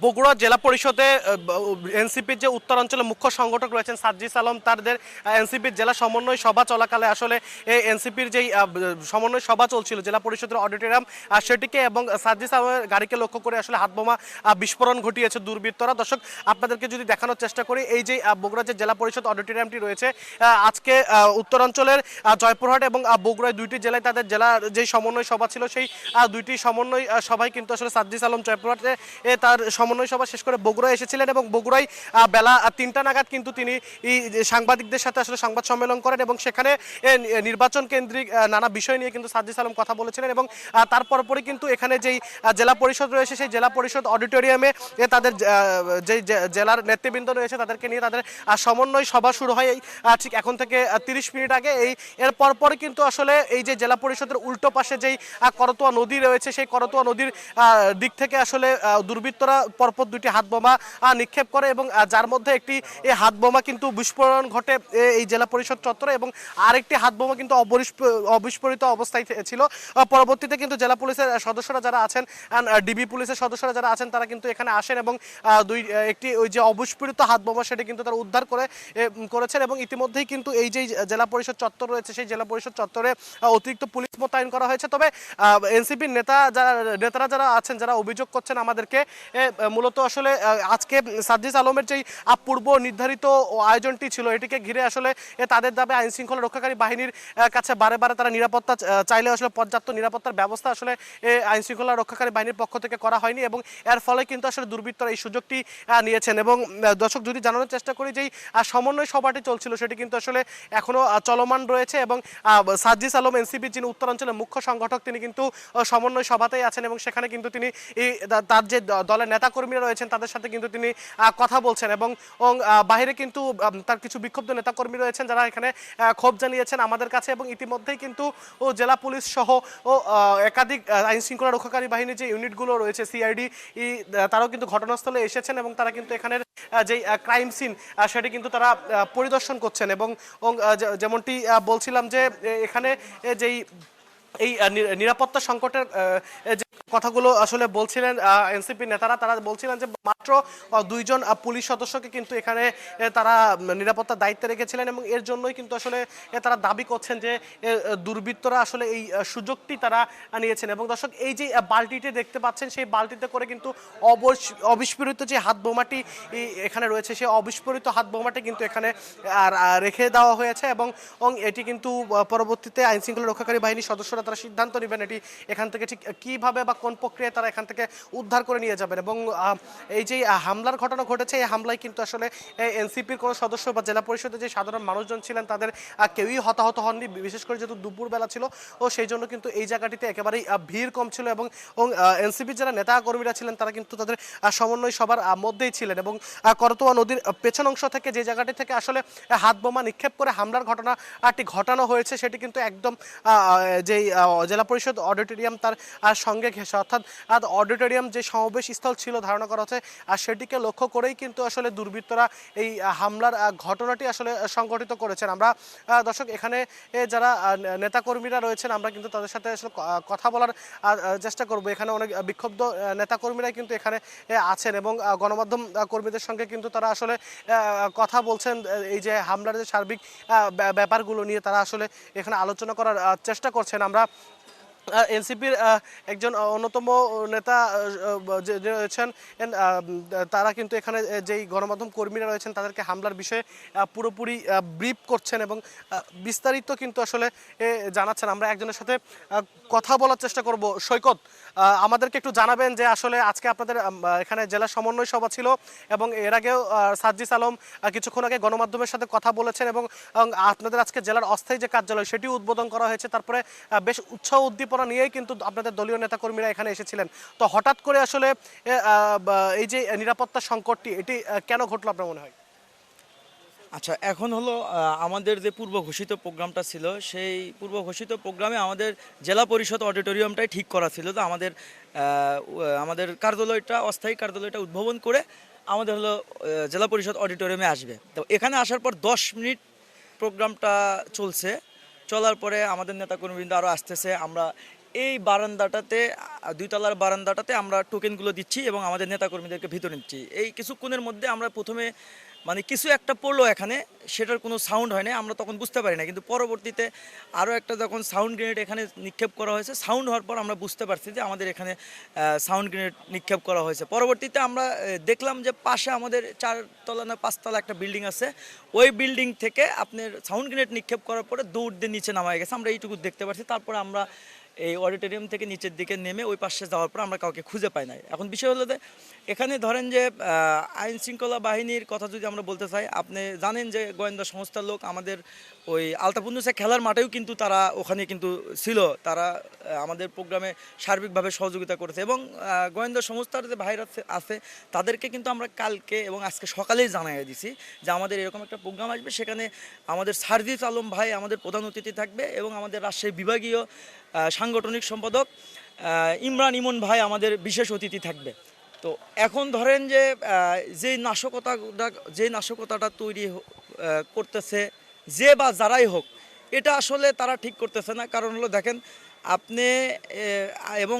বগুড়া জেলা পরিষদে এনসিপির যে উত্তরাঞ্চলের মুখ্য সংগঠক রয়েছেন সাজ্জিস আলম, তাদের এনসিপির জেলা সমন্বয় সভা চলাকালে আসলে এই এনসিপির যেই সমন্বয় সভা চলছিল জেলা পরিষদের অডিটোরিয়াম সেটিকে এবং সাজ্জিস আলমের গাড়িকে লক্ষ্য করে আসলে হাতবোমা বিস্ফোরণ ঘটিয়েছে দুর্বৃত্তরা। দর্শক, আপনাদেরকে যদি দেখানোর চেষ্টা করি, এই যে বগুড়া যে জেলা পরিষদ অডিটোরিয়ামটি রয়েছে, আজকে উত্তরাঞ্চলের জয়পুরহাট এবং বগুড়ায় দুইটি জেলায় তাদের জেলার যে সমন্বয় সভা ছিল, সেই দুইটি সমন্বয় সভায় কিন্তু আসলে সাজ্জিস আলম জয়পুরহাটে তার সমন্বয় সভা শেষ করে বগুড়ায় এসেছিলেন এবং বগুড়ায় বেলা ৩টা নাগাদ কিন্তু তিনি সাংবাদিকদের সাথে আসলে সংবাদ সম্মেলন করেন এবং সেখানে নির্বাচন কেন্দ্রিক নানা বিষয় নিয়ে কিন্তু সাজ্জিস আলম কথা বলেছিলেন এবং তার পরপরই কিন্তু এখানে যেই জেলা পরিষদ রয়েছে সেই জেলা পরিষদ অডিটোরিয়ামে তাদের যেই জেলার নেতৃবৃন্দ রয়েছে তাদেরকে নিয়ে তাদের সমন্বয় সভা শুরু হয় ঠিক এখন থেকে ৩০ মিনিট আগে। এর পরপরই কিন্তু আসলে এই যে জেলা পরিষদের উল্টো পাশে যেই করতোয়া নদী রয়েছে, সেই করতোয়া নদীর দিক থেকে আসলে দুর্বৃত্তরা পরপর দুটি হাত বোমা নিক্ষেপ করে এবং যার মধ্যে একটি এই হাত বোমা কিন্তু বিস্ফোরণ ঘটে এই জেলা পরিষদ চত্বরে এবং আরেকটি হাত বোমা কিন্তু অবিস্ফোরিত অবস্থায় ছিল। পরবর্তীতে কিন্তু জেলা পুলিশের সদস্যরা যারা আছেন, ডিবি পুলিশের সদস্যরা যারা আছেন, তারা কিন্তু এখানে আসেন এবং একটি ওই যে অবিস্ফোরিত হাত বোমা সেটি কিন্তু তারা উদ্ধার করেছেন এবং ইতিমধ্যেই কিন্তু এই যে জেলা পরিষদ চত্বর রয়েছে সেই জেলা পরিষদ চত্বরে অতিরিক্ত পুলিশ মোতায়েন করা হয়েছে। তবে এনসিপির নেতারা যারা আছেন, যারা অভিযোগ করছেন আমাদেরকে, মূলত আসলে আজকে সাজ্জিস আলমের যেই পূর্ব নির্ধারিত আয়োজনটি ছিল, এটিকে ঘিরে আসলে তাদের দাবি আইন শৃঙ্খলা রক্ষাকারী বাহিনীর কাছে বারে বারে তারা নিরাপত্তা চাইলে আসলে পর্যাপ্ত নিরাপত্তার ব্যবস্থা আসলে আইন শৃঙ্খলা রক্ষাকারী বাহিনীর পক্ষ থেকে করা হয়নি এবং এর ফলে কিন্তু আসলে দুর্বৃত্তরা এই সুযোগটি নিয়েছেন। এবং দর্শক, যদি জানানোর চেষ্টা করি, যেই সমন্বয় সভাটি চলছিল সেটি কিন্তু আসলে এখনো চলমান রয়েছে এবং সাজ্জিস আলম এনসিপির যিনি উত্তরাঞ্চলের মুখ্য সংগঠক, তিনি কিন্তু সমন্বয় সভাতেই আছেন এবং সেখানে কিন্তু তিনি তার যে দলের নেতাকর্মীরা রয়েছেন তাদের সাথে কিন্তু তিনি কথা বলছেন এবং বাইরে কিন্তু তার কিছু বিক্ষুব্ধ নেতাকর্মী রয়েছেন যারা এখানে ক্ষোভ জানিয়েছেন আমাদের কাছে এবং ইতিমধ্যেই কিন্তু জেলা পুলিশ সহ একাধিক আইন শৃঙ্খলা রক্ষাকারী বাহিনীর যে ইউনিটগুলো রয়েছে, সিআইডি, তারাও কিন্তু ঘটনাস্থলে এসেছেন এবং তারা কিন্তু এখানের যেই ক্রাইম সিন সেটি কিন্তু তারা পরিদর্শন করছেন এবং যেমনটি বলছিলাম যে এখানে যেই এই নিরাপত্তা সংকটের যে কথাগুলো আসলে বলছিলেন এনসিপি নেতারা, তারা বলছিলেন যে মাত্র 2 জন পুলিশ সদস্যকে কিন্তু এখানে তারা নিরাপত্তার দায়িত্বে রেখেছিলেন এবং এর জন্যই কিন্তু আসলে তারা দাবি করছেন যে দুর্বৃত্তরা আসলে এই সুযোগটি তারা নিয়েছেন। এবং দর্শক, এই যে বালতিটি দেখতে পাচ্ছেন, সেই বালতিতে করে কিন্তু অবিস্ফোরিত যে হাত বোমাটি এখানে রয়েছে, সেই অবিস্ফোরিত হাত বোমাটি কিন্তু এখানে রেখে দেওয়া হয়েছে এবং এটি কিন্তু পরবর্তীতে আইন শৃঙ্খলা রক্ষাকারী বাহিনীর সদস্যরা তারা সিদ্ধান্ত নেবেন এটি এখান থেকে ঠিক কীভাবে বা কোন প্রক্রিয়ায় তারা এখান থেকে উদ্ধার করে নিয়ে যাবেন। এবং এই যে হামলার ঘটনা ঘটেছে, এই হামলায় কিন্তু আসলে এনসিপির কোনো সদস্য বা জেলা পরিষদের যে সাধারণ মানুষজন ছিলেন তাদের কেউই হতাহত হননি, বিশেষ করে যেহেতু দুপুরবেলা ছিল ও সেই জন্য কিন্তু এই জায়গাটিতে একেবারেই ভিড় কম ছিল এবং এনসিপির যারা নেতা কর্মীরা ছিলেন তারা কিন্তু তাদের সমন্বয় সবার মধ্যেই ছিলেন এবং করতোয়া নদীর পেছন অংশ থেকে যে জায়গাটি থেকে আসলে হাত বোমা নিক্ষেপ করে হামলার ঘটনাটি ঘটানো হয়েছে সেটি কিন্তু একদম যেই জেলা পরিষদ অডিটোরিয়াম তার সঙ্গে ঘেঁষা, অর্থাৎ অডিটোরিয়াম যে সমাবেশ স্থল ছিল ধারণা করা হচ্ছে আর সেটিকে লক্ষ্য করেই কিন্তু আসলে দুর্বৃত্তরা এই হামলার ঘটনাটি আসলে সংঘটিত করেছেন। আমরা দর্শক, এখানে যারা নেতাকর্মীরা রয়েছেন আমরা কিন্তু তাদের সাথে আসলে কথা বলার চেষ্টা করব। এখানে অনেক বিক্ষুব্ধ নেতাকর্মীরাই কিন্তু এখানে আছেন এবং গণমাধ্যম কর্মীদের সঙ্গে কিন্তু তারা আসলে কথা বলছেন এই যে হামলার যে সার্বিক ব্যাপারগুলো নিয়ে তারা আসলে এখানে আলোচনা করার চেষ্টা করছেন। আমরা এনসিপির একজন অন্যতম নেতা যে রয়েছেন তারা কিন্তু এখানে যেই গণমাধ্যম কর্মীরা রয়েছেন তাদেরকে হামলার বিষয়ে পুরোপুরি ব্রিফ করছেন এবং বিস্তারিত কিন্তু আসলে জানাচ্ছেন। আমরা একজনের সাথে কথা বলার চেষ্টা করব। সৈকত, আমাদেরকে একটু জানাবেন যে আসলে আজকে আপনাদের এখানে জেলা সমন্বয় সভা ছিল এবং এর আগেও সাজ্জিস আলম কিছুক্ষণ আগে গণমাধ্যমের সাথে কথা বলেছেন এবং আপনাদের আজকে জেলার অস্থায়ী যে কার্যালয় সেটিও উদ্বোধন করা হয়েছে, তারপরে বেশ উৎসাহ উদ্দীপনা নিয়েই কিন্তু আপনাদের দলীয় নেতাকর্মীরা এখানে এসেছিলেন। তো হঠাৎ করে আসলে এই যে নিরাপত্তা সংকটটি এটি কেন ঘটলো আপনার মনে হয়? আচ্ছা, এখন হলো আমাদের যে পূর্ব ঘোষিত প্রোগ্রামটা ছিল সেই পূর্ব ঘোষিত প্রোগ্রামে আমাদের জেলা পরিষদ অডিটোরিয়ামটাই ঠিক করা ছিল। তো আমাদের কার্যালয়টা, অস্থায়ী কার্যালয়টা উদ্ভাবন করে আমাদের হলো জেলা পরিষদ অডিটোরিয়ামে আসবে। তো এখানে আসার পর 10 মিনিট প্রোগ্রামটা চলছে, চলার পরে আমাদের নেতাকর্মীবৃন্দ আরও আসতেছে। আমরা এই বারান্দাটাতে দুইতলার বারান্দাটাতে আমরা টোকেনগুলো দিচ্ছি এবং আমাদের নেতাকর্মীদেরকে ভিতরে নিচ্ছি। এই কিছুক্ষণের মধ্যে আমরা প্রথমে মানে কিছু একটা পড়লো এখানে, সেটার কোনো সাউন্ড হয় না, আমরা তখন বুঝতে পারি না, কিন্তু পরবর্তীতে আরও একটা যখন সাউন্ড গ্রেনেড এখানে নিক্ষেপ করা হয়েছে, সাউন্ড হওয়ার পর আমরা বুঝতে পারছি যে আমাদের এখানে সাউন্ড গ্রেনেড নিক্ষেপ করা হয়েছে। পরবর্তীতে আমরা দেখলাম যে পাশে আমাদের 4 তলা না 5 তলা একটা বিল্ডিং আছে, ওই বিল্ডিং থেকে আপনার সাউন্ড গ্রেনেড নিক্ষেপ করার পরে দৌড় দিয়ে নিচে নামায় গেছে, আমরা এইটুকু দেখতে পাচ্ছি। তারপরে আমরা এই অডিটোরিয়াম থেকে নিচের দিকে নেমে ওই পাশে যাওয়ার পর আমরা কাউকে খুঁজে পাই নাই। এখন বিষয় হলো যে এখানে ধরেন যে আইন শৃঙ্খলা বাহিনীর কথা যদি আমরা বলতে চাই, আপনি জানেন যে গোয়েন্দা সংস্থার লোক আমাদের ওই আলতাপুন্নুসে খেলার মাঠেও কিন্তু তারা ওখানে কিন্তু ছিল, তারা আমাদের প্রোগ্রামে সার্বিকভাবে সহযোগিতা করেছে এবং গোয়েন্দা সংস্থার যে ভাইরা আছে তাদেরকে কিন্তু আমরা কালকে এবং আজকে সকালেই জানাই দিছি যে আমাদের এরকম একটা প্রোগ্রাম আসবে, সেখানে আমাদের সার্জিস আলম ভাই আমাদের প্রধান অতিথি থাকবে এবং আমাদের রাজশাহী বিভাগীয় সাংগঠনিক সম্পাদক ইমরান ইমন ভাই আমাদের বিশেষ অতিথি থাকবে। তো এখন ধরেন যে যে নাশকতাটা তৈরি করতেছে যে বা যারাই হোক, এটা আসলে তারা ঠিক করতেছে না। কারণ হলো দেখেন আপনি এবং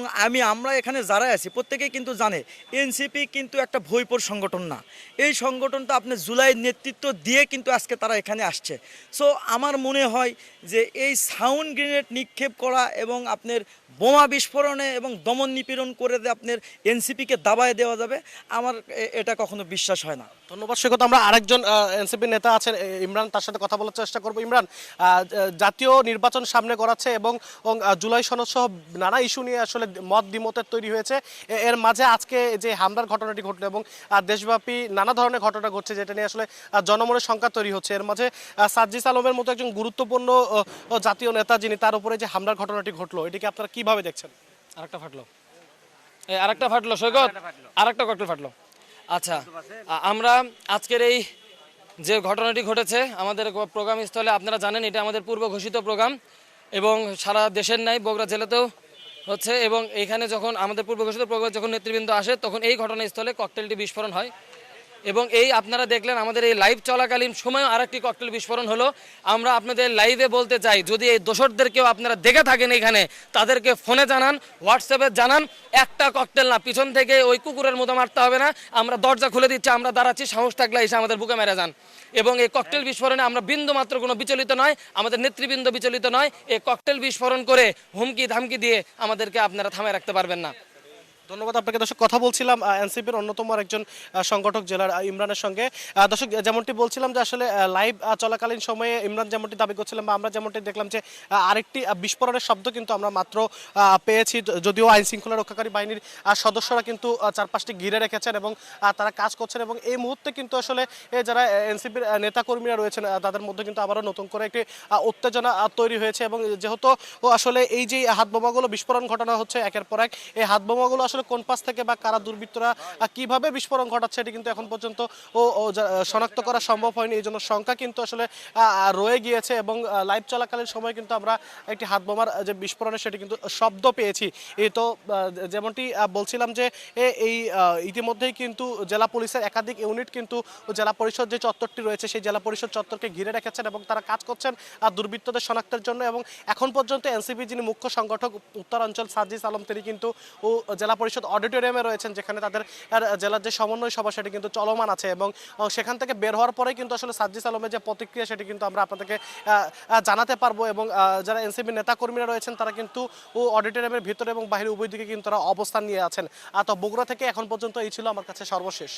আমরা এখানে যারাই আছি প্রত্যেকেই কিন্তু জানে এনসিপি কিন্তু একটা ভয়পর সংগঠন না। এই সংগঠনটা আপনি জুলাইয়ের নেতৃত্ব দিয়ে কিন্তু আজকে তারা এখানে আসছে। সো আমার মনে হয় যে এই সাউন্ড গ্রেনেড নিক্ষেপ করা এবং আপনার বোমা বিস্ফোরণে এবং দমন নিপীড়ন করে যে আপনার এনসিপিকে দাবায় দেওয়া যাবে, আমার এটা কখনো বিশ্বাস হয় না। ধন্যবাদ সৈকত। আমরা আরেকজন এনসিপি নেতা আছেন ইমরান, তার সাথে কথা বলার চেষ্টা করবো। ইমরান, জাতীয় নির্বাচন সামনে গড়াচ্ছে এবং জুলাই সনদ সহ নানা ইস্যু নিয়ে আসলে মত দ্বিমতের তৈরি হয়েছে। এর মাঝে আজকে যে হামলার ঘটনাটি ঘটলো এবং দেশব্যাপী নানা ধরনের ঘটনা ঘটছে, যেটা নিয়ে আসলে জনমনের সংখ্যা তৈরি হচ্ছে, এর মাঝে সার্জিস আলমের মতো একজন গুরুত্বপূর্ণ জাতীয় নেতা যিনি, তার উপরে যে হামলার ঘটনাটি ঘটলো, এটিকে আপনারা কিভাবে দেখছেন? আরেকটা ফাটলো সৈকত, আরেকটা ককটেল ফাটলো। আচ্ছা, আমরা আজকের এই যে ঘটনাটি ঘটেছে আমাদের প্রোগ্রাম স্থলে, আপনারা জানেন এটা আমাদের পূর্ব ঘোষিত প্রোগ্রাম এবং সারা দেশের ন্যায় বগুড়া জেলাতেও হচ্ছে। এবং এইখানে যখন আমাদের পূর্ব ঘোষিত প্রোগ্রাম যখন নেতৃবৃন্দ আসে, তখন এই ঘটনাস্থলে ককটেলটি বিস্ফোরণ হয় এবং এই আপনারা দেখলেন আমাদের এই লাইভ চলাকালীন সময়ও আরেকটি ককটেল বিস্ফোরণ হলো। আমরা আপনাদের লাইভে বলতে চাই, যদি এই দোসরদেরকেও আপনারা দেখে থাকেন এখানে, তাদেরকে ফোনে জানান, হোয়াটসঅ্যাপে জানান। একটা ককটেল না, পিছন থেকে ওই কুকুরের মতো মারতে হবে না, আমরা দরজা খুলে দিচ্ছি, আমরা দাঁড়াচ্ছি, সাহস থাকলে এসে আমাদের বুকে মেরে যান। এবং এই ককটেল বিস্ফোরণে আমরা বিন্দু মাত্র কোনো বিচলিত নয়, আমাদের নেতৃবৃন্দ বিচলিত নয়। এই ককটেল বিস্ফোরণ করে হুমকি ধামকি দিয়ে আমাদেরকে আপনারা থামায় রাখতে পারবেন না। ধন্যবাদ আপনাকে। দর্শক, কথা বলছিলাম এনসিপির অন্যতম একজন সংগঠক জেলার ইমরানের সঙ্গে। দর্শক, যেমনটি বলছিলাম যে আসলে লাইভ চলাকালীন সময়ে ইমরান যেমনটি দাবি করছিলাম বা আমরা যেমনটি দেখলাম যে আরেকটি বিস্ফোরণের শব্দ কিন্তু আমরা মাত্র পেয়েছি, যদিও আইন শৃঙ্খলা রক্ষাকারী বাহিনীর সদস্যরা কিন্তু চারপাশটি ঘিরে রেখেছেন এবং তারা কাজ করছেন। এবং এই মুহূর্তে কিন্তু আসলে যারা এনসিপির নেতাকর্মীরা রয়েছেন তাদের মধ্যে কিন্তু আবারও নতুন করে একটি উত্তেজনা তৈরি হয়েছে। এবং যেহেতু আসলে এই যে হাত বোমাগুলো বিস্ফোরণ ঘটানো হচ্ছে একের পর এক, এই হাত বোমাগুলো আসলে কোন পাশ থেকে বা কারা দুর্বৃত্তরা কিভাবে বিস্ফোরণ ঘটাচ্ছে এটি কিন্তু এখন পর্যন্ত শনাক্ত করা সম্ভব হয়নি। এই জন্য সংখ্যা কিন্তু আসলে রয়ে গিয়েছে এবং লাইভ চলাকালীন সময় কিন্তু আমরা একটি হাত বোমার যে বিস্ফোরণের সেটি কিন্তু শব্দ পেয়েছি। এই তো যেমনটি বলছিলাম যে এই ইতিমধ্যেই কিন্তু জেলা পুলিশের একাধিক ইউনিট কিন্তু জেলা পরিষদ যে চত্বরটি রয়েছে সেই জেলা পরিষদ চত্বরকে ঘিরে রেখেছেন এবং তারা কাজ করছেন দুর্বৃত্তদের শনাক্তের জন্য। এবং এখন পর্যন্ত এনসিপি যিনি মুখ্য সংগঠক উত্তরাঞ্চল সার্জিস আলম, তিনি কিন্তু জেলা পরিষদ অডিটোরিয়ামে রয়েছেন, যেখানে তাদের জেলার যে সমন্বয় সভা সেটি কিন্তু চলমান আছে। এবং সেখান থেকে বের হওয়ার পরে কিন্তু আসলে সার্জিস আলমের যে প্রতিক্রিয়া সেটি কিন্তু আমরা আপনাদেরকে জানাতে পারবো। এবং যারা এনসিপি নেতাকর্মীরা রয়েছেন তারা কিন্তু অডিটোরিয়ামের ভিতরে এবং বাইরে উভয় দিকে কিন্তু তারা অবস্থান নিয়ে আছেন। তো বগুড়া থেকে এখন পর্যন্ত এই ছিল আমার কাছে সর্বশেষ।